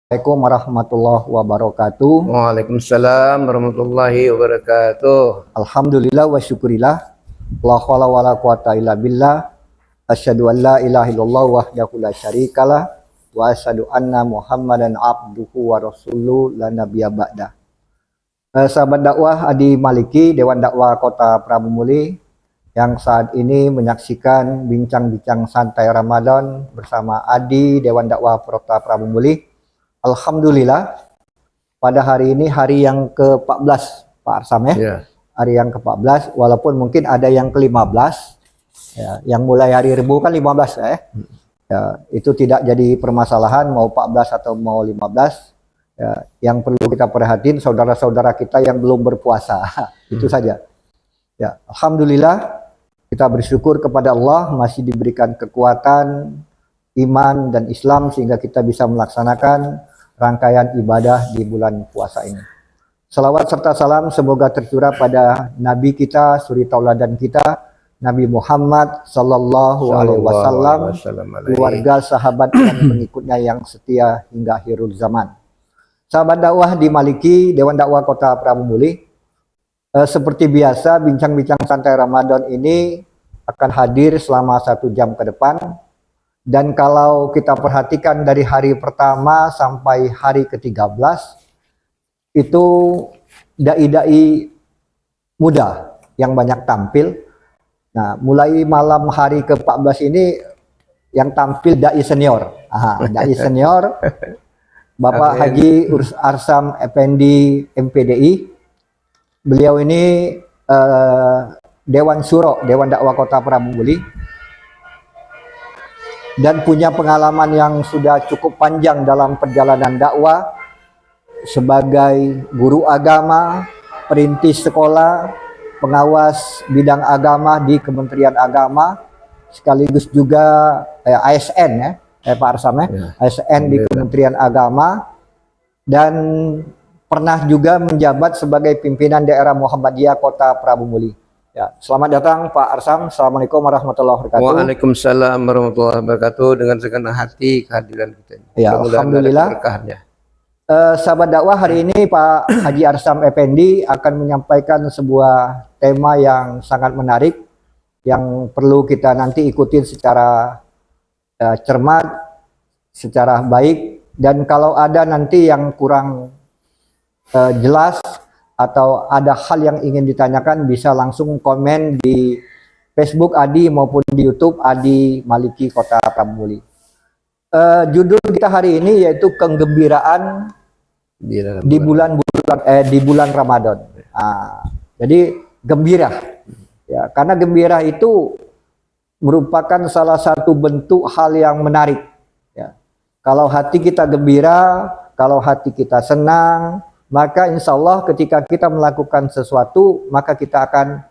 Assalamualaikum warahmatullahi wabarakatuh. Waalaikumsalam warahmatullahi wabarakatuh. Alhamdulillah wa syukurillah. La haula wala quwata illa billah. Asyhadu an la ilaha illallah wahdahu la syarikalah wa asyhadu anna Muhammadan abduhu wa rasuluhu la nabiyya ba'da. Sahabat dakwah Adi Maliki, Dewan Dakwah Kota Prabu Muli yang saat ini menyaksikan bincang-bincang santai Ramadan bersama Adi Dewan Dakwah Kota Prabu Muli. Alhamdulillah pada hari ini hari yang ke-14 Pak Arsam ya. Ya. Hari yang ke-14 walaupun mungkin ada yang ke-15 ya, yang mulai hari Rabu kan 15 ya. Ya, itu tidak jadi permasalahan mau 14 atau mau 15 ya, yang perlu kita perhatiin saudara-saudara kita yang belum berpuasa. Itu saja. Ya, alhamdulillah kita bersyukur kepada Allah masih diberikan kekuatan iman dan Islam sehingga kita bisa melaksanakan rangkaian ibadah di bulan puasa ini. Salawat serta salam semoga tercurah pada Nabi kita, suri tauladan kita, Nabi Muhammad Sallallahu Alaihi Wasallam, keluarga, sahabat dan pengikutnya yang setia hingga akhirul zaman. Sahabat dakwah di Maliki, Dewan Dakwah Kota Prabu Muli, seperti biasa bincang-bincang santai Ramadan ini akan hadir selama 1 jam ke depan. Dan kalau kita perhatikan dari hari pertama sampai hari ke-13 itu dai-dai muda yang banyak tampil. Nah, mulai malam hari ke-14 ini yang tampil dai senior. Dai senior Bapak Haji Arsam Effendi MPDI. Beliau ini Dewan Syuro, Dewan Dakwah Kota Prabu Muli, dan punya pengalaman yang sudah cukup panjang dalam perjalanan dakwah sebagai guru agama, perintis sekolah, pengawas bidang agama di Kementerian Agama, sekaligus juga ASN ya, Pak Arsam ya, ASN di Kementerian Agama, dan pernah juga menjabat sebagai pimpinan daerah Muhammadiyah Kota Prabu Muli. Ya, selamat datang Pak Arsam. Assalamualaikum warahmatullahi wabarakatuh. Waalaikumsalam warahmatullahi wabarakatuh. Dengan segenap hati kehadiran kita. Ya, alhamdulillah. Sahabat dakwah, hari ini Pak Haji Arsam Effendi akan menyampaikan sebuah tema yang sangat menarik yang perlu kita nanti ikutin secara cermat, secara baik, dan kalau ada nanti yang kurang jelas atau ada hal yang ingin ditanyakan bisa langsung komen di Facebook Adi maupun di YouTube Adi Maliki Kota Prabu Muli. Judul kita hari ini yaitu kegembiraan di bulan Ramadan. Jadi gembira, ya, karena gembira itu merupakan salah satu bentuk hal yang menarik. Ya. Kalau hati kita gembira, kalau hati kita senang, maka insya Allah ketika kita melakukan sesuatu, maka kita akan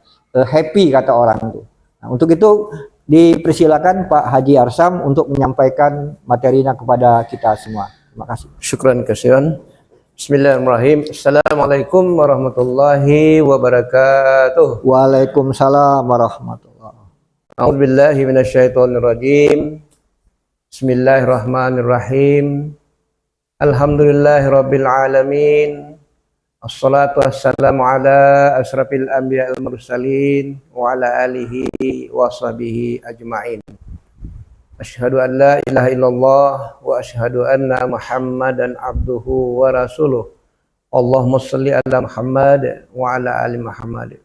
happy, kata orang itu. Nah, untuk itu dipersilakan Pak Haji Arsam untuk menyampaikan materinya kepada kita semua. Terima kasih. Syukran kasihan. Bismillahirrahmanirrahim. Assalamualaikum warahmatullahi wabarakatuh. Waalaikumsalam warahmatullahi wabarakatuh. A'udzubillahi minasyaitonirrajim. Bismillahirrahmanirrahim. Alhamdulillahirabbil alamin. Assalatu wassalamu ala asrafil anbiya'il mursalin wa ala alihi wa sahbihi ajma'in. Asyhadu an la ilaha illallah wa asyhadu anna Muhammadan abduhu wa rasuluh. Allahumma shalli ala Muhammad wa ala ali Muhammad.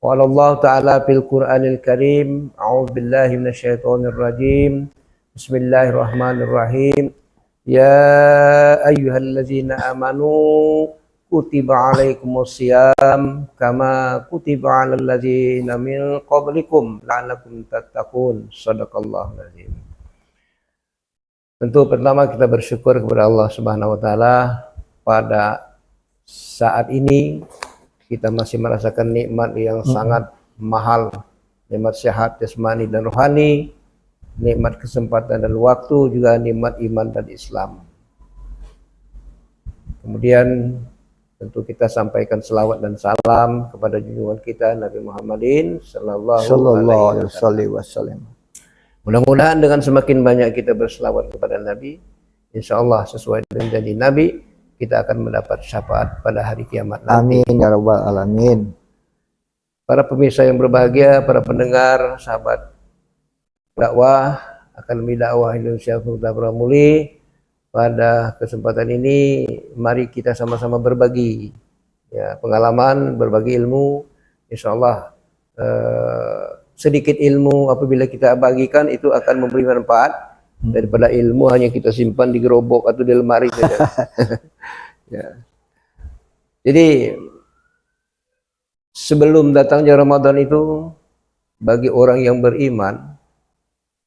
Wa Allah ta'ala fil Qur'anil Karim. A'udzu billahi minasyaitonir rajim. Bismillahirrahmanirrahim. Ya ayyuhallazina amanu kutiba alaikumusiyam kama kutiba alal ladzina min qablikum la'allakum tattaqun. Shadaqallahul azim. Tentu pertama kita bersyukur kepada Allah Subhanahu wa taala pada saat ini kita masih merasakan nikmat yang sangat mahal, nikmat sehat jasmani dan rohani, nikmat kesempatan dan waktu, juga nikmat iman dan Islam. Kemudian tentu kita sampaikan selawat dan salam kepada junjungan kita Nabi Muhammadin sallallahu alaihi wasallam. Mudah-mudahan dengan semakin banyak kita berselawat kepada Nabi, Insya Allah sesuai dengan janji Nabi, kita akan mendapat syafaat pada hari kiamat nanti. Amin ya rabbal alamin. Para pemirsa yang berbahagia, para pendengar, sahabat dakwah, Akademi Dakwah Indonesia Fakultas Pramulia, pada kesempatan ini mari kita sama-sama berbagi ya, pengalaman, berbagi ilmu. Insya Allah sedikit ilmu apabila kita bagikan itu akan memberi manfaat daripada ilmu hanya kita simpan di gerobak atau di lemari saja. Ya. Jadi sebelum datangnya Ramadan itu bagi orang yang beriman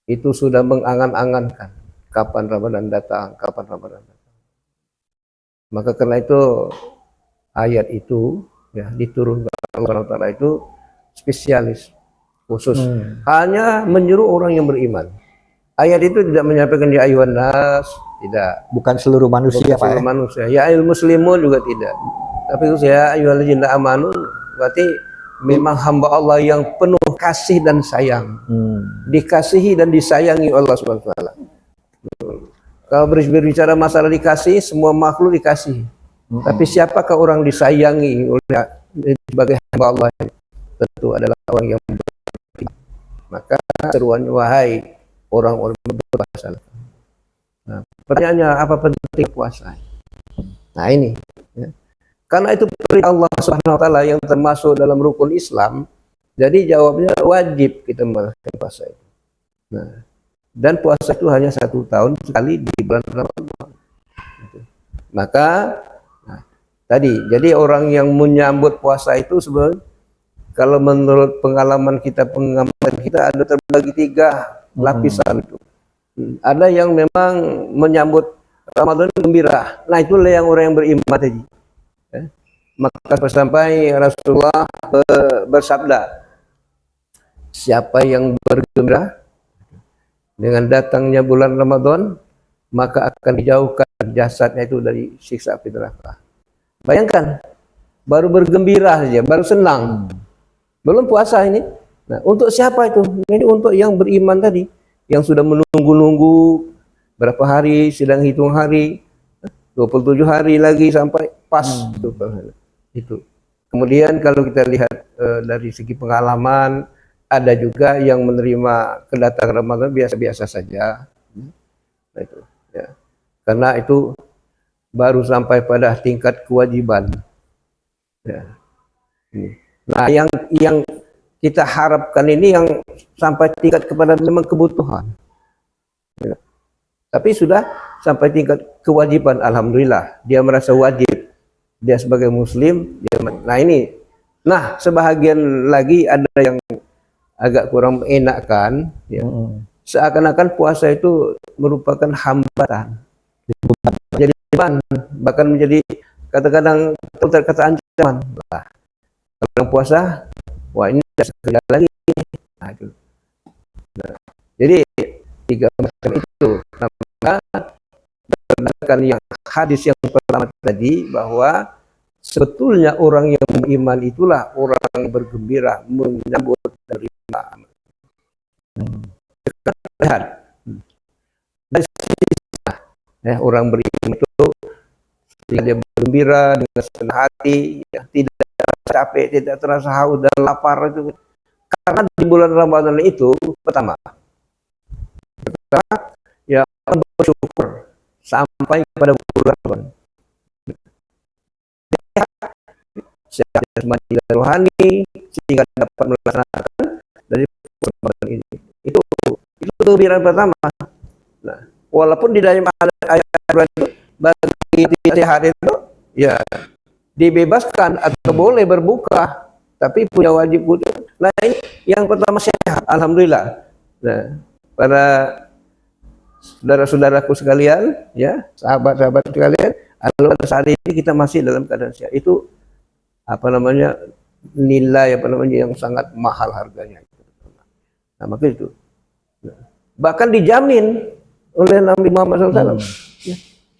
itu sudah mengangan-angankan kapan Ramadan datang, kapan Ramadan datang. Maka karena itu ayat itu ya diturunkan Allah Taala itu spesialis khusus hanya menyuruh orang yang beriman. Ayat itu tidak menyampaikan ya ayuhan nas, tidak. Bukan seluruh manusia, Bukan Pak. seluruh manusia. Ya ayuhal muslimun juga tidak. Tapi itu ya ayyuhalladzina amanu berarti memang hamba Allah yang penuh kasih dan sayang. Dikasihi dan disayangi Allah Subhanahu wa taala. Kalau berbicara masalah dikasih, semua makhluk dikasih. Tapi siapakah orang disayangi oleh sebagai hamba Allah? Tentu adalah orang yang beriman. Maka seruannya wahai orang-orang berpuasa. Nah, pertanyaannya apa penting puasa? Nah ini, ya. Karena itu perintah Allah Subhanahu wa taala yang termasuk dalam rukun Islam, jadi jawabnya wajib kita melakukan puasa itu. Nah, dan puasa itu hanya 1 tahun sekali di bulan Ramadan. Maka tadi, jadi orang yang menyambut puasa itu sebenarnya kalau menurut pengalaman kita, pengamatan kita ada terbagi 3 lapisan itu. Ada yang memang menyambut Ramadan gembira. Nah itulah yang orang yang beriman tadi. Maka sampai Rasulullah bersabda, siapa yang bergembira dengan datangnya bulan Ramadan, maka akan dijauhkan jasadnya itu dari siksa api neraka. Bayangkan, baru bergembira saja, baru senang, belum puasa ini. Nah, untuk siapa itu? Ini untuk yang beriman tadi, yang sudah menunggu-nunggu berapa hari, sedang hitung hari, 27 hari lagi sampai pas itu. Kemudian kalau kita lihat dari segi pengalaman, ada juga yang menerima kedatangan Ramadan biasa-biasa saja. Nah, itu, ya. Karena itu baru sampai pada tingkat kewajiban. Ya. Nah, yang kita harapkan ini yang sampai tingkat kepada memang kebutuhan. Ya. Tapi sudah sampai tingkat kewajiban, alhamdulillah. Dia merasa wajib. Dia sebagai muslim. Nah ini. Nah sebahagian lagi ada yang agak kurang mengenakkan. Ya. Seakan-akan puasa itu merupakan hambatan. Jadi beban. Bahkan menjadi kadang-kadang kata ancaman. Nah, kalau puasa, wah ini tidak kerja lagi. Nah, itu. Nah, jadi 3 macam itu. Maka berdasarkan yang hadis yang pertama tadi bahwa sebetulnya orang yang beriman itulah orang yang bergembira menyambut terima. Lihat dari sini, orang beriman itu dia bergembira dengan senang hati, ya, tidak capek, tidak terasa haus dan lapar itu. Karena di bulan Ramadan itu pertama ya bersyukur sampai pada bulan Ramadan. Sehat jasmani dan rohani sehingga dapat melaksanakan dari Ramadan ini. Itu kegembiraan pertama. Nah, walaupun di dalam ayat itu bagi sehat itu ya dibebaskan atau boleh berbuka, tapi punya wajib wudhu. Nah ini yang pertama sehat, alhamdulillah. Nah, para saudara-saudaraku sekalian, ya sahabat-sahabat sekalian, pada saat ini kita masih dalam keadaan sehat. Itu apa namanya nilai apa namanya yang sangat mahal harganya. Nah maka itu, bahkan dijamin oleh Nabi Muhammad SAW. Ya.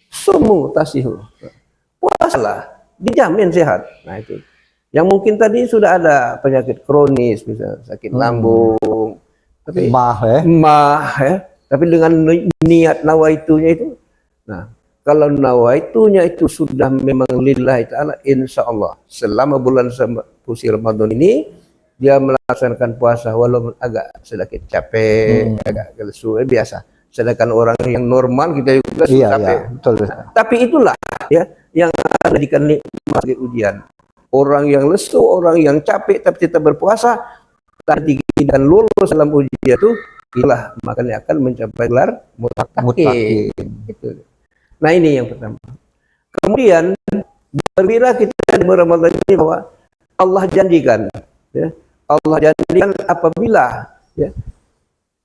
Sumu tasihu, puasalah, dijamin sehat. Nah itu. Yang mungkin tadi sudah ada penyakit kronis, misalnya sakit lambung, tapi mah ya. Tapi dengan niat nawaitunya itu Nah, kalau nawaitunya itu sudah memang lillahi ta'ala, insya Allah selama bulan suci Ramadan ini dia melaksanakan puasa walaupun agak sedikit capek, agak lesu, biasa. Sedangkan orang yang normal kita juga Iya, capek. iya, betul. Tapi itulah ya yang akan dijadikan nikmat sebagai ujian. Orang yang lesu, orang yang capek tapi tetap berpuasa, tadi dan lulus dalam ujian itu, itulah makanya akan mencapai gelar muttaqin. Itu. Nah ini yang pertama. Kemudian berbila kita di Ramadan ini bahwa Allah janjikan, ya, Allah janjikan apabila ya,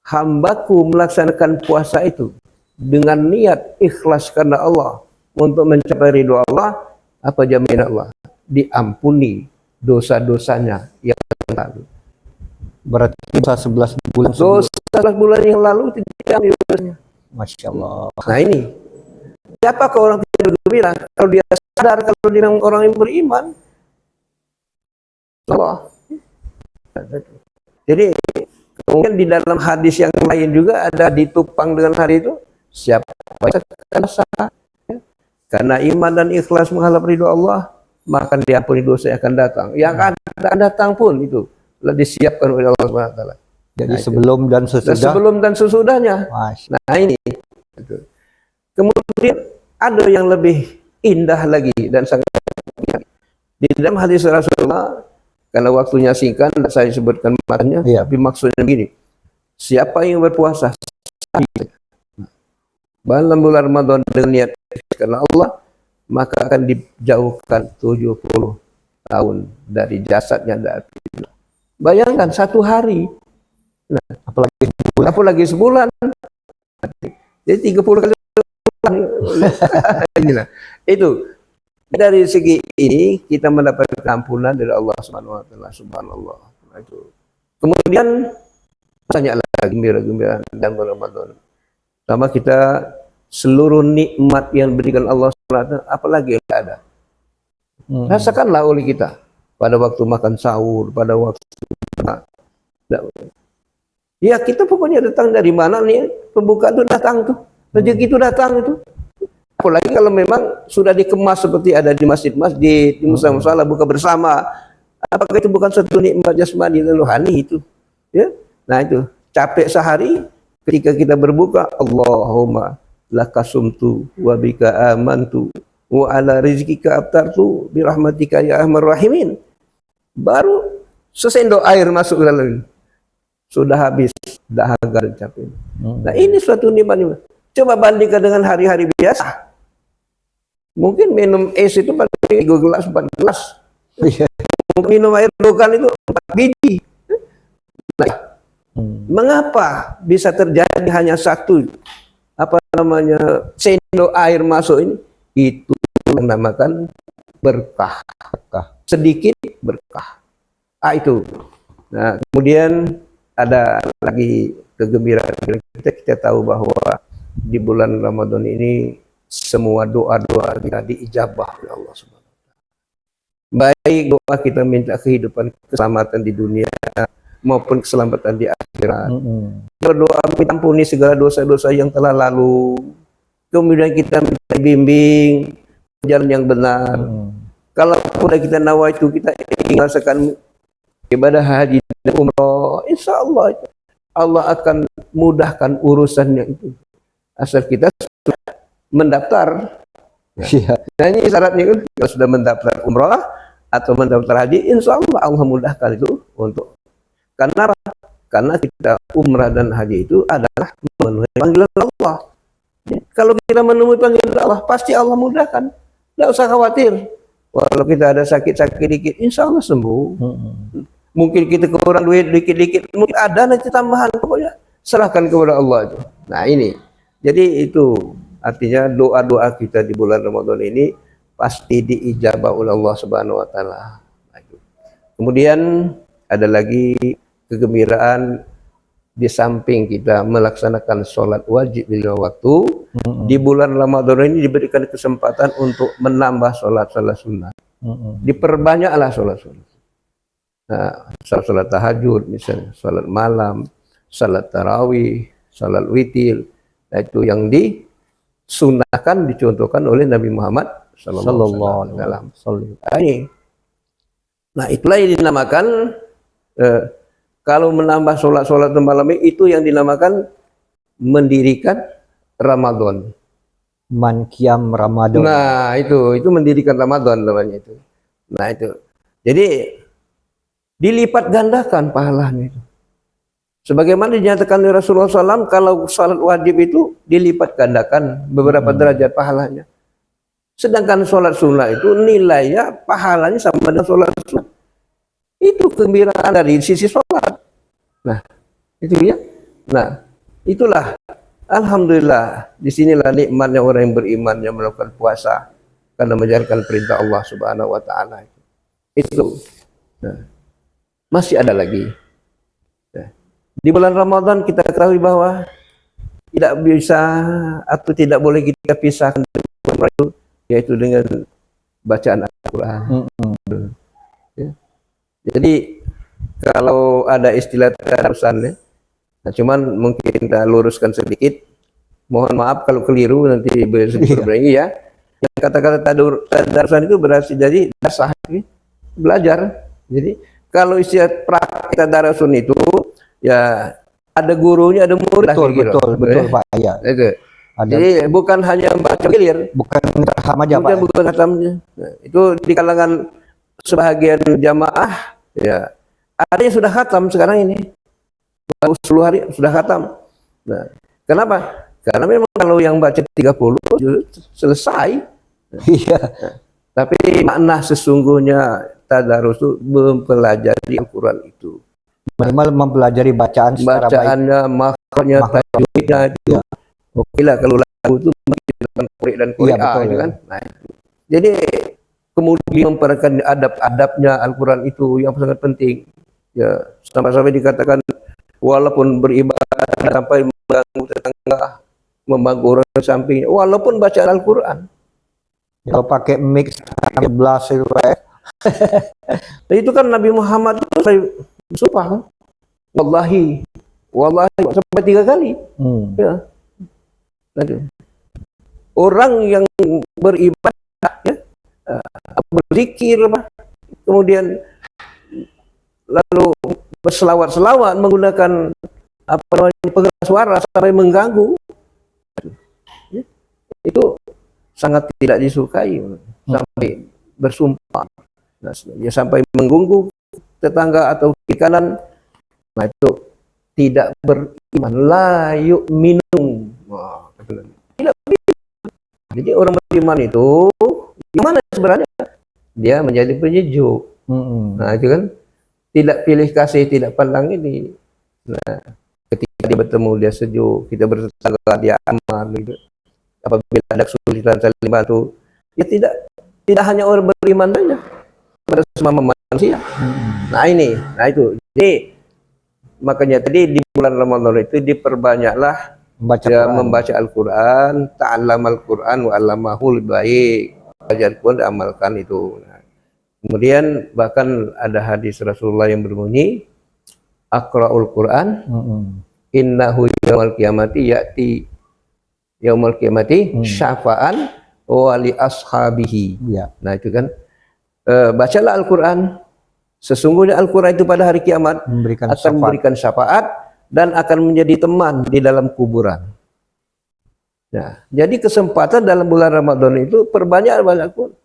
hambaku melaksanakan puasa itu dengan niat ikhlas karena Allah untuk mencapai ridho Allah, apa jaminan Allah? Diampuni dosa-dosanya yang lalu. Berarti dosa 11 bulan Dosa 11 bulan yang lalu tidak diampuni dosanya. Masya Allah. Nah ini, siapakah orang tidak bergembira kalau dia sadar kalau dia orang yang beriman? Allah. Jadi kemudian di dalam hadis yang lain juga ada ditupang dengan hari itu, siapa yang akan sah karena iman dan ikhlas mengharap ridho Allah, maka diampuni dosa yang akan datang. Yang akan datang pun itu telah disiapkan oleh Allah Subhanahu wa taala. Jadi sebelum dan sesudah. Sebelum dan sesudahnya. Masya. Nah ini. Kemudian ada yang lebih indah lagi dan sangat di dalam hadis Rasulullah, karena waktunya singkat tidak saya sebutkan maknanya, Iya. tapi maksudnya begini, siapa yang berpuasa malam bulan Ramadan dengan niat karena Allah, maka akan dijauhkan 70 tahun dari jasadnya dari api. Bayangkan satu hari, nah, apalagi sebulan, jadi 30 kali sebulan. Inilah. Itu dari segi ini kita mendapat keampunan dari Allah Subhanahu wa taala. Subhanallah. Nah, itu. Kemudian banyak lagi gembira-gembira dan Ramadan. Sama kita seluruh nikmat yang diberikan Allah Subhanahu wa taala, apalagi yang ada. Rasakanlah oleh kita pada waktu makan sahur, pada waktu ya kita pokoknya datang dari mana nih, pembukaan itu datang tuh, rezeki itu datang itu. Apalagi kalau memang sudah dikemas seperti ada di masjid-masjid, di musala-musala buka bersama, apakah itu bukan suatu nikmat jasmani dan rohani itu? Ya, nah itu capek sehari ketika kita berbuka, Allahumma lakasumtu wa bika amantu wa ala rizkika abtartu birahmatika ya arhamar rahimin. Baru sesendok air masuk ke dalam, sudah habis dahaga dan capek. Nah ini suatu nikmat. Coba bandingkan dengan hari-hari biasa. Mungkin minum es itu pakai 3 gelas, 4 gelas. Mungkin minum air logan itu 4 biji. Nah, mengapa bisa terjadi hanya satu sendok air masuk ini? Itu dinamakan berkah. Sedikit berkah. Itu. Nah, kemudian ada lagi kegembiraan kita tahu bahwa di bulan Ramadan ini semua doa-doa kita diijabah oleh Allah Subhanahu wa taala. Baik doa kita minta kehidupan, keselamatan di dunia maupun keselamatan di akhirat. Berdoa minta ampuni segala dosa-dosa yang telah lalu. Kemudian kita minta bimbing jalan yang benar. Kalau kita nawaitu kita ingin merasakan ibadah haji dan umrah, insya Allah Allah akan mudahkan urusannya itu. Asal kita sudah mendaftar. Nah ini syaratnya kan, kalau sudah mendaftar umrah atau mendaftar haji, insya Allah mudahkan itu untuk. Karena apa? Karena kita umrah dan haji itu adalah memenuhi panggilan Allah. Kalau kita menemui panggilan Allah, pasti Allah mudahkan. Tidak usah khawatir. Walau kita ada sakit-sakit dikit, insya Allah sembuh. Mungkin kita kurang duit dikit-dikit, mungkin ada nanti tambahan. Pokoknya serahkan kepada Allah itu. Nah ini, jadi itu artinya doa-doa kita di bulan Ramadan ini pasti diijabah oleh Allah Subhanahu wa taala. Kemudian ada lagi kegembiraan di samping kita melaksanakan sholat wajib di waktu, di bulan Ramadan ini diberikan kesempatan untuk menambah sholat-sholat sunnah. Diperbanyaklah sholat-sholat. Nah, sholat tahajud misalnya, sholat malam, sholat tarawih, sholat witir. Nah, itu yang disunahkan, dicontohkan oleh Nabi Muhammad sallallahu alaihi wasallam. Nah, itulah yang dinamakan kalau menambah sholat malam itu yang dinamakan mendirikan Ramadan. Man qiyam Ramadan. Nah, itu mendirikan Ramadan namanya itu. Nah, itu. Jadi dilipat gandakan pahalanya itu. Sebagaimana dinyatakan oleh Rasulullah SAW, kalau salat wajib itu dilipat gandakan beberapa derajat pahalanya. Sedangkan sholat sunnah itu nilainya pahalanya sama dengan sholat sunnah. Itu kegembiraan dari sisi sholat. Nah, itu ya. Nah, itulah alhamdulillah, disinilah nikmatnya orang yang beriman yang melakukan puasa karena menjalankan perintah Allah Subhanahu wa taala. Itu. Nah, masih ada lagi. Nah, di bulan Ramadan kita ketahui bahwa tidak bisa atau tidak boleh kita pisahkan itu, yaitu dengan bacaan Al-Qur'an. Ya. Jadi kalau ada istilah tadarusan ya, nah, cuman mungkin kita luruskan sedikit. Mohon maaf kalau keliru nanti berbagi ya. Kata-kata tadarusan itu berarti jadi dasar belajar. Jadi kalau istilah praktek tadarusan itu ya ada gurunya, ada murid. Betul Pak. Ya. Itu. Jadi bukan hanya baca gilir, bukan terham aja Pak. Bukan khatamnya. Nah, itu di kalangan sebagian jamaah ya ada yang sudah khatam sekarang ini. Baru 10 hari sudah khatam. Nah, kenapa? Karena memang kalau yang baca 30 selesai. Iya. Nah, tapi makna sesungguhnya tadarus itu mempelajari Al-Quran itu. Minimal mempelajari bacaan secara bacaannya, makhrajnya, tajwidnya itu. Oke lah kalau lagu itu dengan Qur'an dan Qur'an gitu kan. Nah, jadi kemudian memperhatikan adab-adabnya Al-Quran itu yang sangat penting. Ya, sampai-sampai dikatakan walaupun beribadah sampai mengganggu tetangga, mengganggu orang di sampingnya, walaupun baca Al-Quran. Kalau pakai mix 11 itu Nah, itu kan Nabi Muhammad itu saya bersumpah kan, wallahi sampai 3 kali. Ya. Orang yang beribadah ya, berzikir kemudian lalu berselawat-selawat menggunakan apa namanya pengeras suara sampai mengganggu, itu sangat tidak disukai. Sampai bersumpah, nah, ya sampai mengganggu tetangga atau kiri kanan, nah itu tidak beriman, la yu'minun. Tidak beriman. Jadi orang beriman itu gimana sebenarnya? Dia menjadi penyejuk. Nah itu kan tidak pilih kasih, tidak pandang ini. Nah ketika dia bertemu dia sejuk, kita bertetangga dia aman gitu. Apabila ada kesulitan saling bantu, ya tidak hanya orang beriman saja, pada semua manusia. Nah itu. Jadi makanya tadi di bulan Ramadan itu diperbanyaklah membaca Al-Quran, ta'allam Al-Quran wa 'allamahul baik. Baca Al-Quran diamalkan itu. Nah, kemudian bahkan ada hadis Rasulullah yang berbunyi, Aqra'ul Quran, innahu yaumal qiyamati ya'ti yaumul qiyamati syafa'an wa li ashabihi. Ya. Nah itu kan bacalah Al-Quran, sesungguhnya Al-Quran itu pada hari kiamat memberikan syafaat dan akan menjadi teman di dalam kuburan. Nah, jadi kesempatan dalam bulan Ramadan itu perbanyak baca Al-Quran.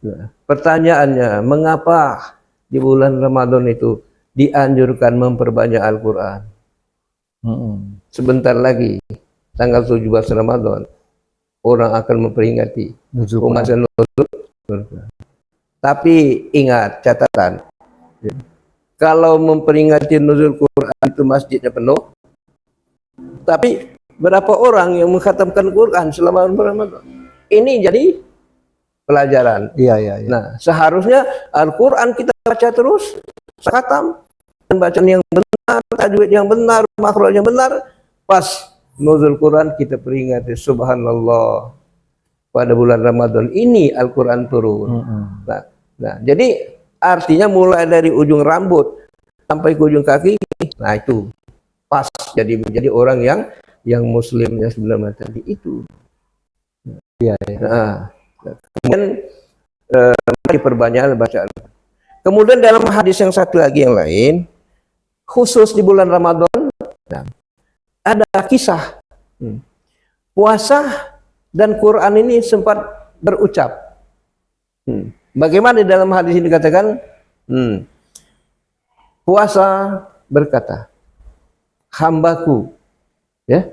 Nah, pertanyaannya, mengapa di bulan Ramadan itu dianjurkan memperbanyak Al-Quran? Sebentar lagi, tanggal 17 Ramadan, orang akan memperingati Ramadan. Tapi ingat catatan, kalau memperingati nuzul Quran itu masjidnya penuh, tapi berapa orang yang mengkhatamkan Quran selama Ramadan? Ini jadi pelajaran. Iya. Nah, seharusnya Al-Quran kita baca terus, khatam, dan bacaan yang benar, tajwid yang benar, makhraj yang benar. Pas nuzul Quran kita peringati, subhanallah, pada bulan Ramadan ini Al-Quran turun. Nah, jadi artinya mulai dari ujung rambut sampai ke ujung kaki, nah itu pas jadi menjadi orang yang muslim yang sebenarnya tadi itu. Iya, iya. Nah, kemudian diperbanyak bacaan. Kemudian dalam hadis yang satu lagi yang lain, khusus di bulan Ramadan, nah, ada kisah puasa dan Quran ini sempat berucap. Bagaimana di dalam hadis ini dikatakan, puasa berkata, hambaku, ya,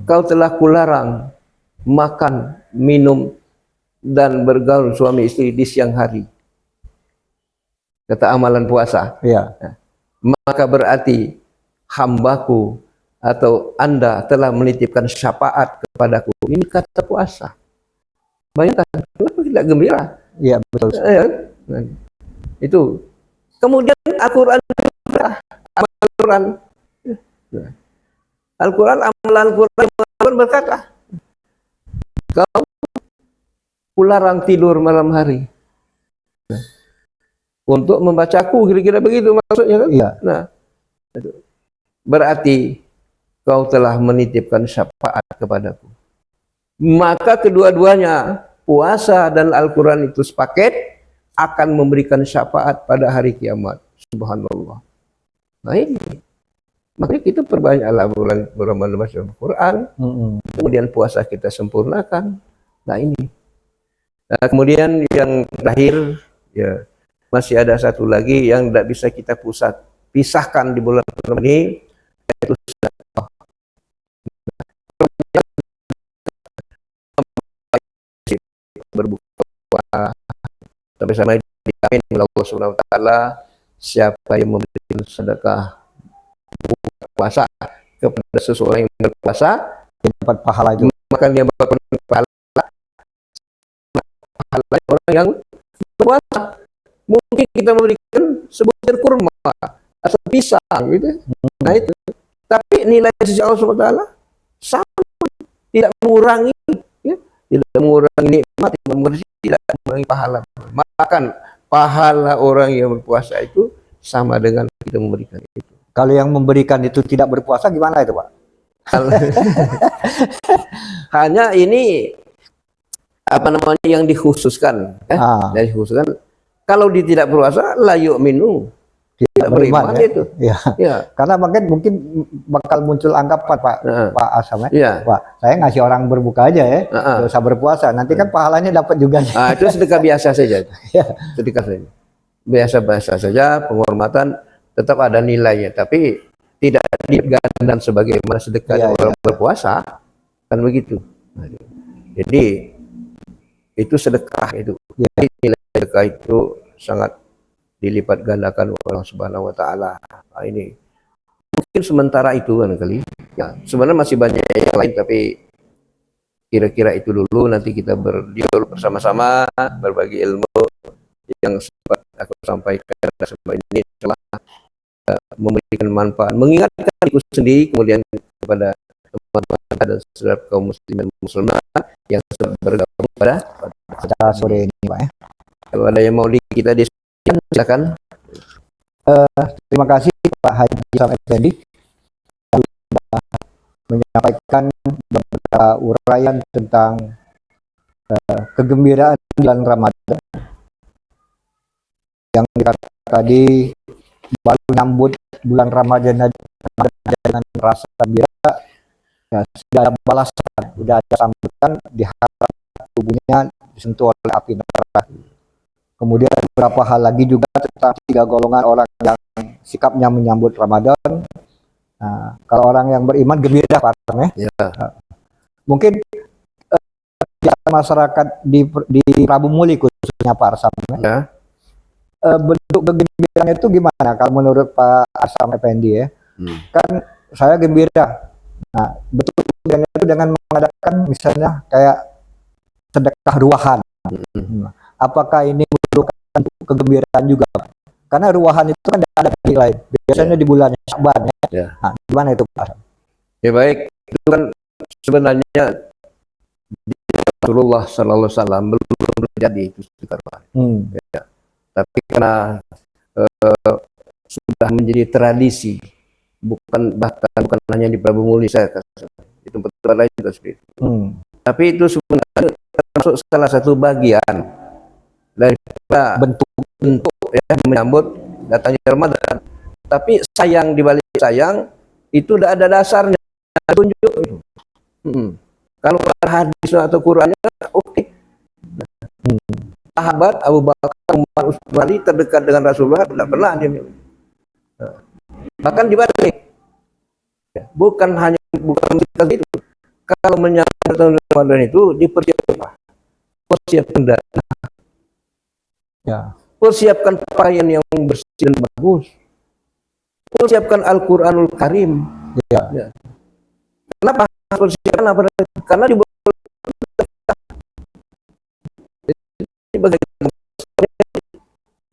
kau telah kularang makan, minum, dan bergaul suami istri di siang hari. Kata amalan puasa. Iya. Maka berarti hambaku atau Anda telah menitipkan syafaat kepadaku. Ini kata puasa. Bayangkan, kenapa tidak gembira? Iya, betul. Ya, itu. Kemudian Al-Quran, Al-Quran, Al-Quran, amalan Al-Quran berkata, kau kularang tidur malam hari untuk membacaku, kira-kira begitu maksudnya kan? Iya. Nah, itu. Berarti kau telah menitipkan syafaat kepadaku. Maka kedua-duanya, puasa dan Al-Quran itu sepaket akan memberikan syafaat pada hari kiamat. Subhanallah. Nah ini, makanya kita perbanyak bulan Ramadan baca Al-Quran, kemudian puasa kita sempurnakan. Nah ini. Nah, kemudian yang terakhir, ya, masih ada satu lagi yang tidak bisa kita pisahkan di bulan Ramadan ini, yaitu sedekah. Berbuka sampai sama dijamin oleh Allah Subhanahu wa taala, siapa yang memberikan sedekah puasa kepada seseorang yang berpuasa, Dapat pahala itu. maka dia dapat pahala orang yang berpuasa. Mungkin kita memberikan sebutir kurma atau pisang gitu. Nah itu. Tapi nilai sisi Allah Subhanahu wa taala sama, tidak mengurangi, ya, tidak mengurangi nikmat, tidak mengurangi pahala. Makan pahala orang yang berpuasa itu sama dengan kita memberikan itu. Kalau yang memberikan itu tidak berpuasa gimana itu, Pak? Hanya ini apa namanya yang dikhususkan, yang dikhususkan. Kalau dia tidak berpuasa, la yu'minu, tidak beriman ya? itu. Ya. Ya. Karena mungkin bakal muncul anggapan Pak Asam ya. Pak, saya ngasih orang berbuka aja ya, nggak usah berpuasa. Nanti kan pahalanya dapat juga. Itu sedekah biasa saja. Sedekah saja. Biasa-biasa saja, penghormatan tetap ada nilainya, tapi tidak digandakan sebagaimana sedekah orang berpuasa, kan begitu. Jadi itu sedekah itu. Nilai sedekah itu sangat dilipat gandakan oleh Allah Subhanahu wa taala. Nah, ini mungkin sementara itu kan kali. Ya, sebenarnya masih banyak yang lain, tapi kira-kira itu dulu. Nanti kita berdialog bersama-sama, berbagi ilmu yang sempat aku sampaikan selama ini telah memberikan manfaat, mengingatkan diriku sendiri, kemudian kepada teman-teman dan saudara kaum muslimin muslimat yang bergabung pada sore ini, Pak ya. Kalau ada yang mau kita diskusikan, silakan. Terima kasih Pak Haji Sam Effendi sudah menyampaikan beberapa uraian tentang kegembiraan bulan Ramadan yang dikatakan tadi, baru menyambut bulan Ramadan dengan rasa gembira, ya, sudah ada balasan, sudah ada sambutan, diharap tubuhnya disentuh oleh api neraka. Kemudian beberapa hal lagi juga tentang 3 golongan orang yang sikapnya menyambut Ramadan. Nah, kalau orang yang beriman gembira, Pak ya. Mungkin masyarakat di Prabu Muli khususnya Pak Arsam ya. Bentuk kegembiraan itu gimana kalau menurut Pak Arsam Effendi ya? Kan saya gembira. Nah, betul itu dengan mengadakan misalnya kayak sedekah ruahan. Apakah ini merupakan kegembiraan juga, Pak? Karena ruahan itu kan ada di lain. Biasanya di bulan Sya'ban ya. Nah, gimana itu, Pak? Ya baik, itu kan sebenarnya Rasulullah Sallallahu Alaihi Wasallam belum terjadi itu sedekah. Ya. Tapi karena sudah menjadi tradisi, bukan hanya di Prabu Muli, saya di tempat lain juga seperti itu. Tapi itu sebenarnya termasuk salah satu bagian daripada bentuk ya menyambut datangnya Ramadan. Tapi sayang dibalik sayang itu tidak ada dasarnya, tunjuk. Kalau hadis atau Qurannya oke. Sahabat Abu Bakar, Umar, Utsman Ali terdekat dengan Rasulullah tidak pernah dia. Bahkan dibalik, bukan kita itu. Kalau menyambut Ramadan itu persiapkan dana, Ya. persiapkan pakaian yang bersih dan bagus, persiapkan Al-Quranul Karim. Ya. Kenapa persiapkan? Karena di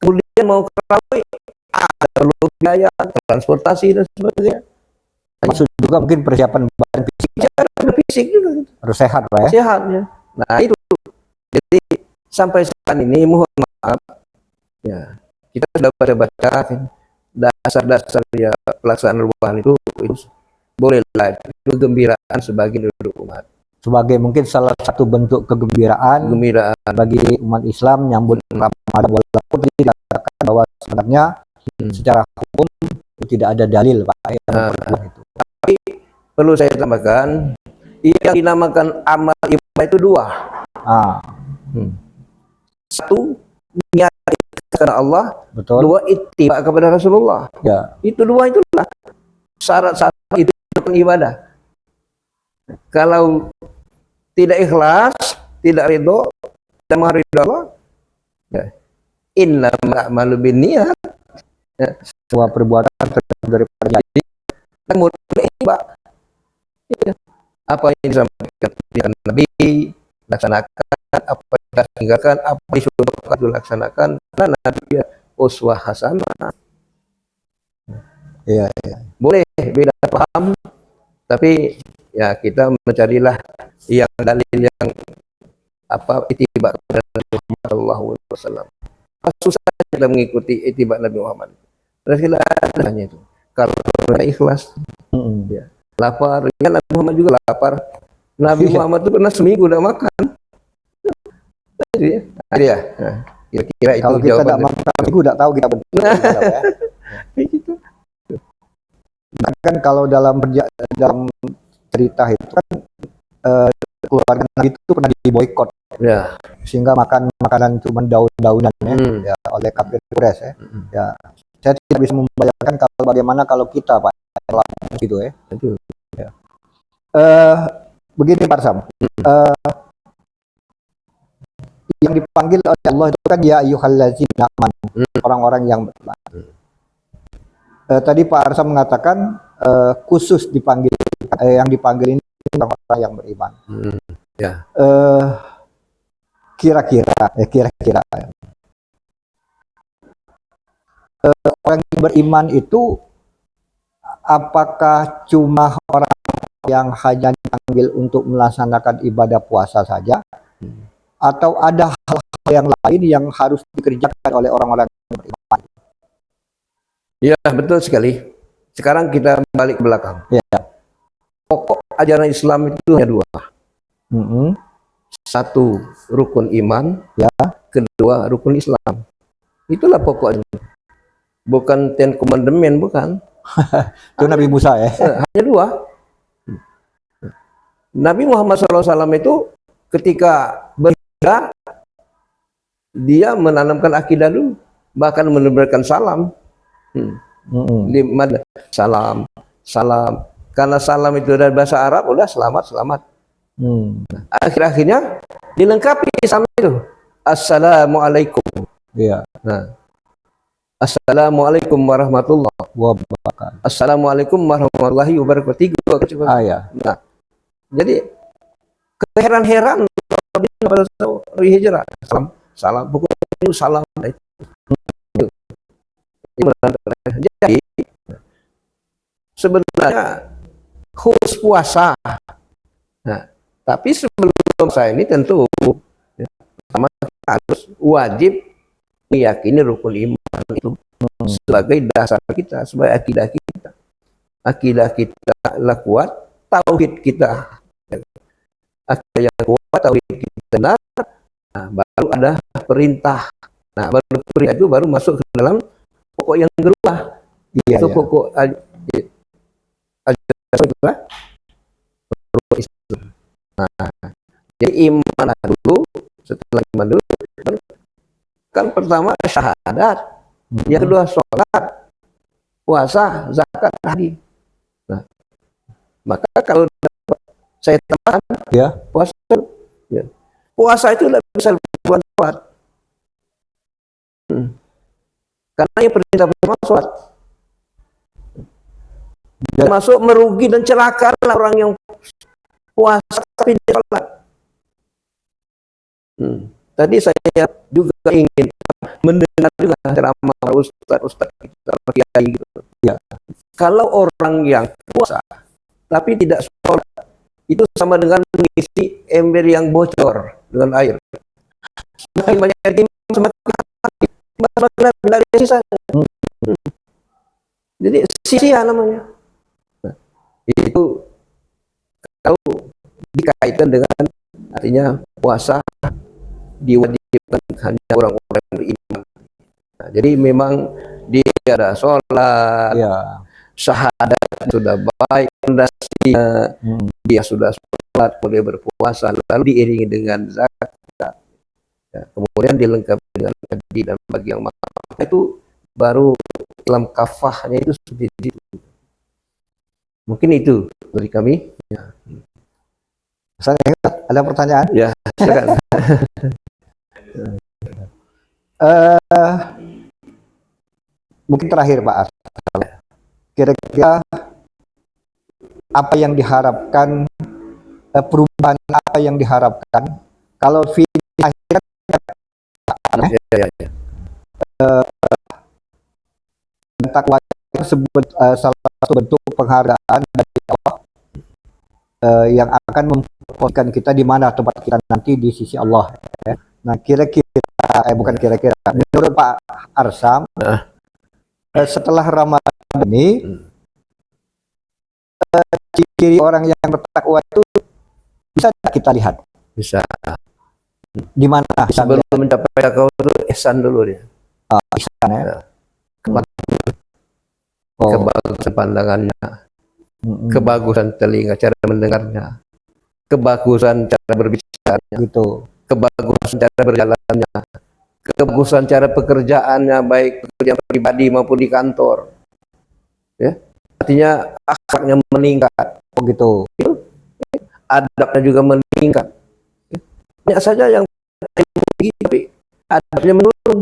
kemudian mau ke Rawi ada perlu biaya transportasi dan sebagainya. Maksud juga mungkin persiapan badan fisik Secara fisik juga harus sehat, Pak ya. sehatnya. Nah itu, jadi sampai saat ini mohon maaf ya, kita sudah baca dasar-dasar ya pelaksanaan rubahan itu bolehlah itu kegembiraan sebagai penduduk umat, Sebagai mungkin salah satu bentuk kegembiraan bagi umat Islam nyambut Ramadan, walaupun tadi dikatakan bahwa sebenarnya secara hukum itu tidak ada dalil, Pak, yang memperkuat itu. Tapi perlu saya tambahkan, yang dinamakan amal ibadah itu dua. Satu, niat karena Allah. Betul. Dua, ittiba kepada Rasulullah. Ya. Itu dua itulah syarat-syarat itu ibadah. Kalau tidak ikhlas, tidak ridho, tidak menghargai Allah, ya, innamal a'malu binniyat. Ya. Semua perbuatan tergantung dari perjanjian. Ya. Apa yang disampaikan Nabi laksanakan, apa yang kita tinggalkan, apa yang disuruh dilaksanakan, karena Nabi ya uswah hasanah. Iya. Boleh beda paham, tapi ya kita mencarilah yang dalil yang ittiba kepada Nabi Muhammad sallallahu alaihi wasallam. Susah kita mengikuti ittiba Nabi Muhammad. Rasanya itu. Kalau kita ikhlas, ya, lapar, ya Nabi Muhammad juga lapar. Nabi Muhammad itu pernah seminggu tidak makan. Jadi ya, kira-kira itu kalau kita tidak jawabannya. makan minggu tidak tahu kita benar. Ya. Begitu. Kan kalau dalam cerita itu kan keluarga Nabi itu pernah diboikot, Ya. sehingga makan makanan cuma daun-daunan ya oleh kafir Quraisy ya. Ya. Saya tidak bisa membayangkan kalau bagaimana kalau kita, Pak, gitu ya. Itu. Ya. Begini Pak Sam, yang dipanggil oleh Allah itu kan ya ayyuhallazina amanu, orang-orang yang beriman. Tadi Pak Arsam mengatakan khusus dipanggil, yang dipanggil ini orang-orang yang beriman. Ya. Kira-kira orang yang beriman itu apakah cuma orang yang hanya dipanggil untuk melaksanakan ibadah puasa saja, atau ada hal-hal yang lain yang harus dikerjakan oleh orang-orang yang beriman? Ya, betul sekali. Sekarang kita balik ke belakang. Ya. Pokok ajaran Islam itu hanya dua. Satu, rukun iman. Ya. Kedua, rukun Islam. Itulah pokoknya. Bukan Ten Commandment, bukan. Itu Nabi Musa ya. Hanya dua. Nabi Muhammad SAW itu ketika berhijrah, dia menanamkan akidah dulu. Bahkan memberikan salam. Di Madinah, salam. Karena salam itu dari bahasa Arab, udah selamat. Akhir-akhirnya dilengkapi sama itu. Assalamualaikum. Iya. Nah, Assalamualaikum warahmatullahi wabarakatuh. Assalamualaikum warahmatullahi wabarakatuh. Ya. Nah, jadi keheran-heran pada saat hijrah, salam, pokoknya salam. Jadi sebenarnya khusus puasa. Nah, tapi sebelum saya ini tentu sama harus wajib meyakini rukun iman itu sebagai dasar kita, sebagai akidah kita. Akidah kita kuat, tauhid kita akidah yang kuat, tauhid kita benar, baru ada perintah. Nah, baru perintah itu baru masuk ke dalam pokok yang kedua. Iya, Itu iya. pokok Islam. Jadi iman dulu, setelah iman dulu kan pertama syahadat, yang kedua sholat, puasa, zakat, haji. Nah, maka kalau saya tambahkan Ya. puasa, ya. Puasa itu tidak bisa buat sholat. Karena yang perintah pertama sholat. Termasuk merugi dan celaka orang yang puasa tapi tidak sholat. Tadi saya juga ingin mendengar juga ceramah ustaz kita, kiai gitu. Ya. Kalau orang yang puasa tapi tidak sholat, itu sama dengan mengisi ember yang bocor dengan air. Semakin banyak air semakin ada sisa. Jadi sia namanya. Nah, itu kalau dikaitkan dengan artinya puasa diwajibkan hanya orang-orang yang beriman. Nah, jadi memang dia ada sholat, Ya. syahadat sudah baik fondasinya, dia sudah sholat, kemudian berpuasa, lalu diiringi dengan zakat, ya, kemudian dilengkapi dengan haji dan bagi yang mampu, itu baru dalam kafahnya itu seperti itu. Mungkin itu dari kami. Ya, Saya ada pertanyaan. ya silakan. Mungkin terakhir Pak Ars. Kira-kira apa yang diharapkan, perubahan apa yang diharapkan kalau finish akhir Ya. takwa tersebut salah satu bentuk penghargaan dari Allah yang akan memposisikan kita di mana tempat kita nanti di sisi Allah. Ya. Nah, kira-kira bukan kira-kira, menurut Pak Arsam, setelah Ramadan ini ciri orang yang bertakwa itu bisa kita lihat Bisa. di mana bisa Sebelum mencapai takwa itu ihsan dulu dia. ihsan, ya. Kebagusan pandangannya, kebagusan telinga, cara mendengarnya, kebagusan cara berbicaranya, gitu. kebagusan cara berjalannya, kebagusan cara pekerjaannya, baik pekerjaan pribadi maupun di kantor. Ya, artinya akhlaknya meningkat, Gitu. adabnya juga meningkat. Banyak saja yang tinggi tapi adabnya menurun.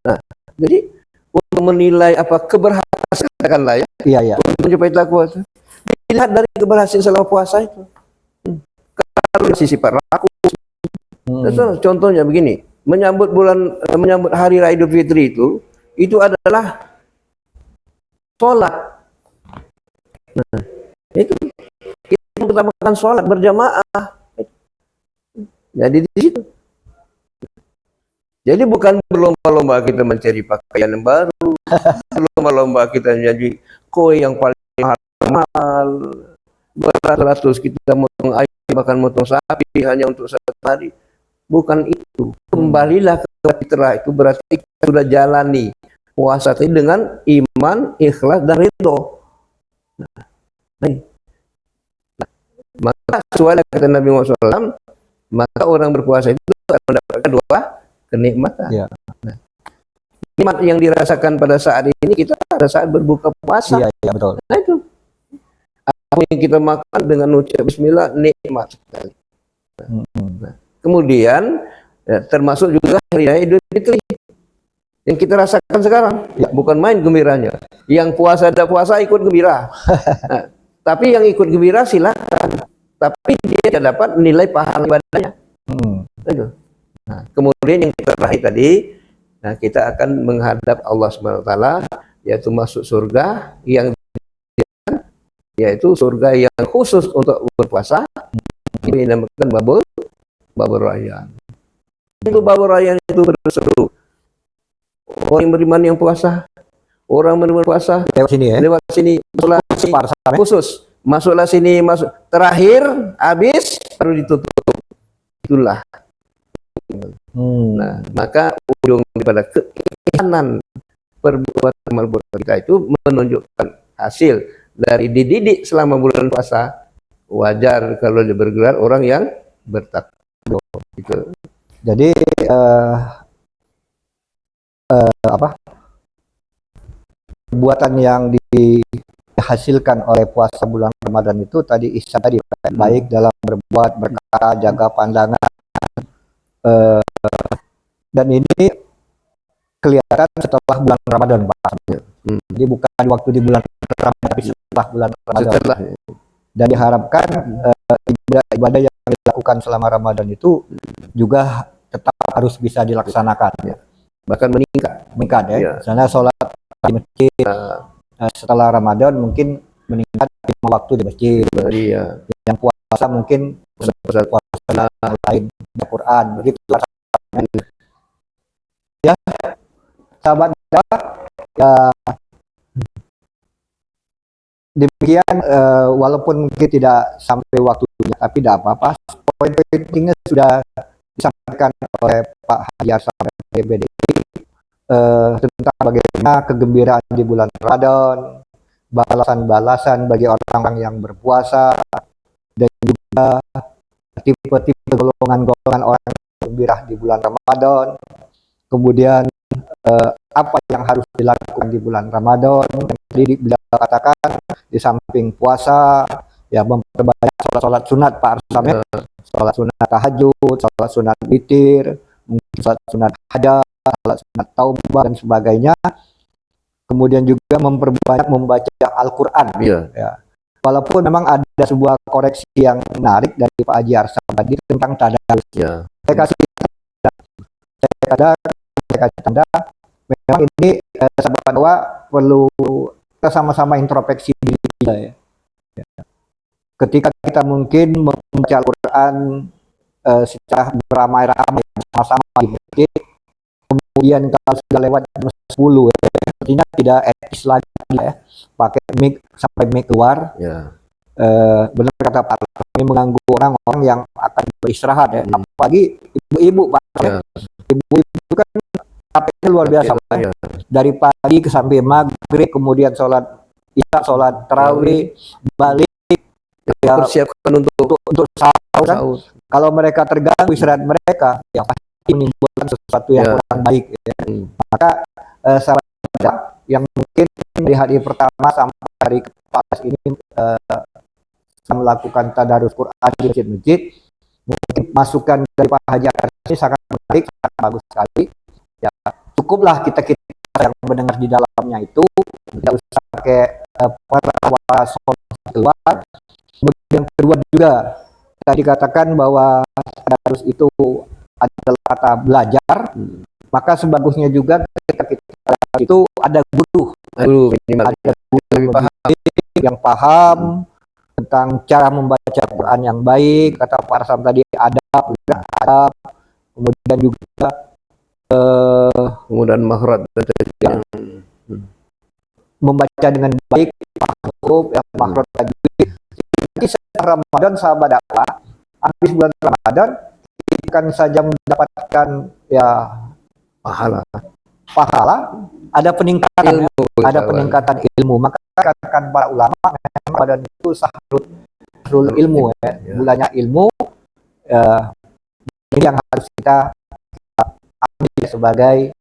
Nah, jadi untuk menilai apa keberhasilan, katakanlah ya, Iya, iya. untuk mencapai takwa itu dilihat dari keberhasilan selama puasa itu. Kalau dari sisi perilaku, contohnya begini, menyambut hari Raya Idul Fitri itu adalah sholat. Nah, itu kita utamakan sholat berjamaah. Jadi di situ. Jadi bukan berlomba-lomba kita mencari pakaian yang baru, berlomba-lomba kita menjadi kue yang paling mahal, beratus kita motong ayam, bahkan motong sapi hanya untuk satu hari. Bukan itu. Kembalilah ke fitrah, itu berarti kita sudah jalani puasa itu dengan iman, ikhlas dan ridho. Maka sesuai kata Nabi Muhammad SAW, maka orang berpuasa itu akan mendapatkan dua kenikmatan. Ya. Nah, nikmat yang dirasakan pada saat ini kita pada saat berbuka puasa. Iya, iya, betul. Nah itu apa yang kita makan dengan ucap Bismillah nikmat sekali. Nah, kemudian ya, termasuk juga hari raya Idul Fitri yang kita rasakan sekarang. Ya, bukan main gembiranya. Yang puasa tidak puasa ikut gembira. Nah, tapi yang ikut gembira silakan. Tapi dia tidak dapat nilai pahala ibadahnya. Itu. Nah, kemudian yang terakhir tadi, nah kita akan menghadap Allah SWT, yaitu masuk surga yang yaitu surga yang khusus untuk berpuasa. Ini dinamakan babur rayyan. Itu babur rayyan itu berseru. Orang yang beriman yang puasa, orang beriman puasa Lewat sini, ya. lewat sini, masuklah sini, khusus. Masuklah sini, masuk terakhir, habis baru ditutup. Itulah Nah, maka ujung daripada keimanan perbuatan amal kita itu menunjukkan hasil dari dididik selama bulan puasa. Wajar kalau dia bergelar orang yang bertakwa. Gitu. Jadi perbuatan yang dihasilkan oleh puasa bulan Ramadan itu tadi Ihsan tadi, baik dalam berbuat, berkata, jaga pandangan, dan ini kelihatan setelah bulan Ramadan, Pak. Jadi bukan waktu di bulan Ramadan, tapi setelah bulan Ramadan. Dan diharapkan ibadah yang dilakukan selama Ramadan itu juga tetap harus bisa dilaksanakan. Bahkan meningkat ya. Misalnya sholat di masjid setelah Ramadan mungkin meningkat 5 waktu di masjid. Yang puasa mungkin puasa lain Al-Quran begitu. Ya, sahabat ya, demikian walaupun mungkin tidak sampai waktunya, tapi tidak apa-apa. Poin-poin pentingnya sudah disampaikan oleh Pak Haji Arsam BDI tentang bagaimana kegembiraan di bulan Ramadan, balasan-balasan bagi orang-orang yang berpuasa, dan juga tipe-tipe golongan-golongan orang yang bergembira di bulan Ramadan. Kemudian apa yang harus dilakukan di bulan Ramadan. Jadi beliau katakan di samping puasa ya memperbanyak sholat sunat Pak Arsam, sholat sunat tahajud, sholat sunat witir, mungkin sholat sunat hajat, sholat sunat taubah dan sebagainya. Kemudian juga memperbanyak membaca Al-Quran. Ya. Walaupun memang ada sebuah koreksi yang menarik dari Pak Haji Arsam tadi tentang tadarus. Saya kasih tanda, memang ini sahabat bahwa perlu kita sama-sama introspeksi diri kita ya. Ketika kita mungkin membaca Al-Quran secara beramai-ramai sama-sama di masjid, kemudian kalau sudah lewat jam 10 artinya tidak etis lagi ya, pakai mic sampai mic keluar. Benar kata Pak, ini mengganggu orang-orang yang akan beristirahat ya. Apalagi ibu-ibu Pak. Ibu-ibu kan capeknya luar biasa Pak. Dari pagi ke sampai maghrib, kemudian sholat isya, sholat tarawih, balik ya, persiapkan untuk sahur kan? Kalau mereka terganggu istirahat mereka, ya pasti menimbulkan sesuatu yang kurang baik ya. Maka sahabat yang mungkin di hari pertama sampai hari ke-14 ini melakukan tadarus Quran di masjid-masjid, mungkin masukan dari Pak Haji Arsam ini sangat menarik, sangat bagus sekali. Ya, cukuplah kita yang mendengar di dalamnya itu, tidak usah pakai keluar. Kemudian yang kedua juga tadi katakan bahwa tadarus itu adalah kata belajar, maka sebagusnya juga ketika kita itu ada guru yang paham tentang cara membaca Quran yang baik. Kata Pak Arsam tadi adab, kemudian juga kemudian makhraj dan membaca dengan baik, huruf yang makhraj tajwid. Jadi setelah Ramadan sahabat apa? Habis bulan Ramadan bukan saja mendapatkan ya pahala, ada peningkatan peningkatan ilmu. Maka katakan para ulama memang Ramadan itu sahrul ilmu ya. Bulannya ilmu. Ini yang harus kita ambil sebagai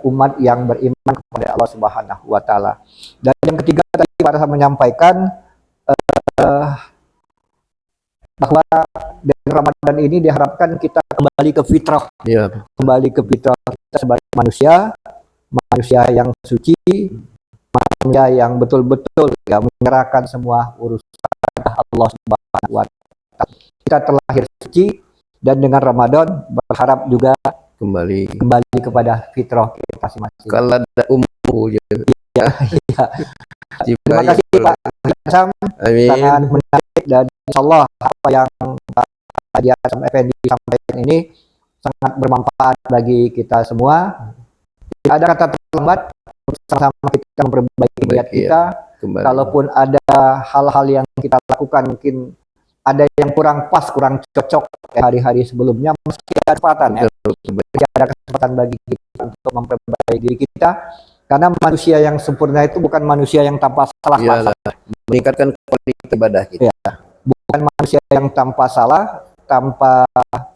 umat yang beriman kepada Allah Subhanahu wa taala. Dan yang ketiga tadi Pak Arsam menyampaikan bahwa dengan Ramadan ini diharapkan kita kembali ke fitrah. Kembali ke fitrah kita sebagai manusia yang suci, manusia yang betul-betul ya menyerahkan semua urusan Allah Subhanahu wa taala. Kita terlahir suci dan dengan Ramadan berharap juga kembali kepada fitrah kita masing-masing. Kalau ada ya. Terima kasih Pak Arsam, sangat menarik, dan insyaallah apa yang Pak Haji Arsam Effendi sampaikan ini sangat bermanfaat bagi kita semua. Tidak ada kata terlambat, sama-sama kita memperbaiki niat kita. Kalaupun ada hal-hal yang kita lakukan mungkin ada yang kurang pas, kurang cocok hari-hari sebelumnya, masih ada kesempatan ya. Masih ada kesempatan bagi kita untuk memperbaiki diri kita, karena manusia yang sempurna itu bukan manusia yang tanpa salah. Iyalah, meningkatkan kualitas ibadah kita. Ya, bukan manusia yang tanpa salah, tanpa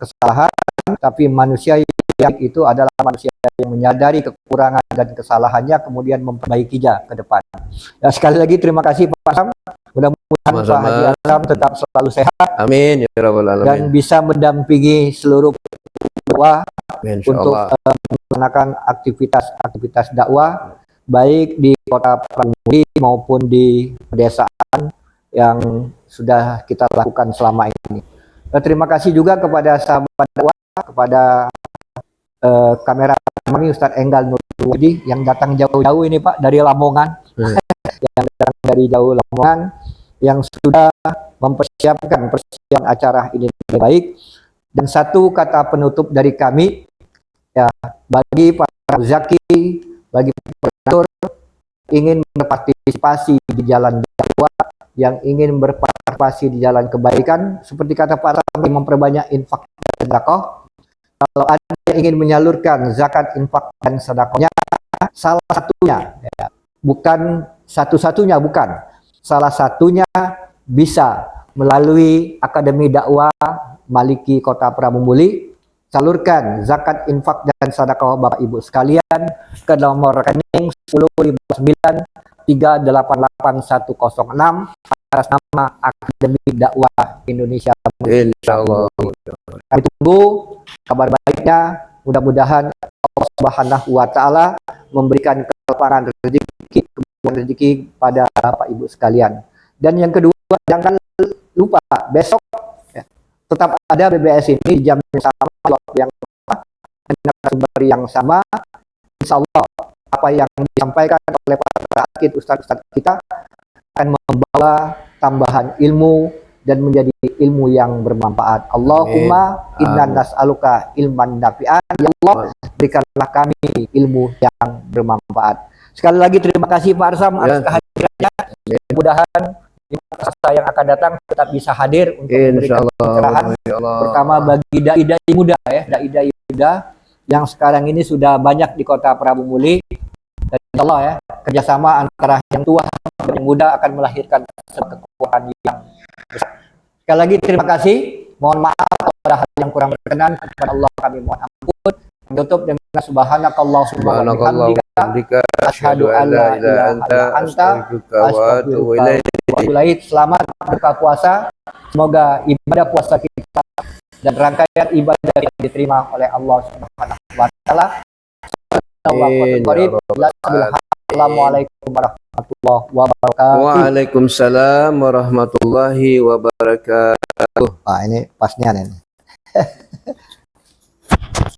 kesalahan, tapi manusia yang itu adalah manusia yang menyadari kekurangan dan kesalahannya, kemudian memperbaikinya ke depan. Ya, sekali lagi terima kasih Pak Azam. Mudah-mudahan Pak Sama-sama. Haji Azam tetap selalu sehat Amin ya rabbal dan alamin. bisa mendampingi seluruh dakwah Amin, untuk insyaallah. melaksanakan aktivitas dakwah baik di Kota Pramudi maupun di pedesaan yang sudah kita lakukan selama ini. Terima kasih juga kepada sahabat dakwah, kepada kamera kami Ustadz Enggal Nurwudi yang datang jauh-jauh ini Pak dari Lamongan, yang datang dari jauh Lamongan, yang sudah mempersiapkan acara ini dengan baik. Dan satu kata penutup dari kami, ya, bagi para zaki, bagi pengatur ingin berpartisipasi di jalan dakwah, yang ingin berpartisipasi di jalan kebaikan, seperti kata Pak Ramli, memperbanyak infak dan sedekah. Kalau ada yang ingin menyalurkan zakat, infak dan sedekahnya, salah satunya, ya, bukan satu-satunya, bukan, salah satunya bisa melalui Akademi Dakwah Maliki Kota Pramubuli. Salurkan zakat, infak dan sedekah Bapak Ibu sekalian ke nomor rekening 1059388106 atas nama Akademi Dakwah Indonesia. Insyaallah. Kami tunggu kabar baiknya. Mudah-mudahan Allah Subhanahu wa taala memberikan kelapangan rezeki pada Bapak Ibu sekalian. Dan yang kedua, jangan lupa besok ya, tetap ada BBS ini di jam yang sama, waktu yang sama, dengan sumber yang sama. Insya Allah apa yang disampaikan oleh para ustadz kita akan membawa tambahan ilmu dan menjadi ilmu yang bermanfaat. Allahumma inna nas'aluka ilman nafi'an. Ya Allah, berikanlah kami ilmu yang bermanfaat. Sekali lagi terima kasih Pak Arsam atas kehadirannya. Mudah-mudahan di masa yang akan datang tetap bisa hadir untuk memberikan pencerahan, pertama bagi dai-dai muda ya, dai-dai muda yang sekarang ini sudah banyak di Kota Pramubuli. Dan insya Allah ya, kerjasama antara yang tua dan yang muda akan melahirkan kekuatan yang besar. Sekali lagi terima kasih. Mohon maaf kalau ada hal yang kurang berkenan, kepada Allah kami mohon ampun. Menutup dengan subhanakallahumma wa bihamdika asyhadu an la ilaha illa anta astaghfiruka wa atubu ilaik. Selamat berbuka puasa. Semoga ibadah puasa kita dan rangkaian ibadah yang diterima oleh Allah Subhanahu wa taala. Assalamualaikum warahmatullahi wabarakatuh. Waalaikumsalam warahmatullahi wabarakatuh. Ini pasnya nih.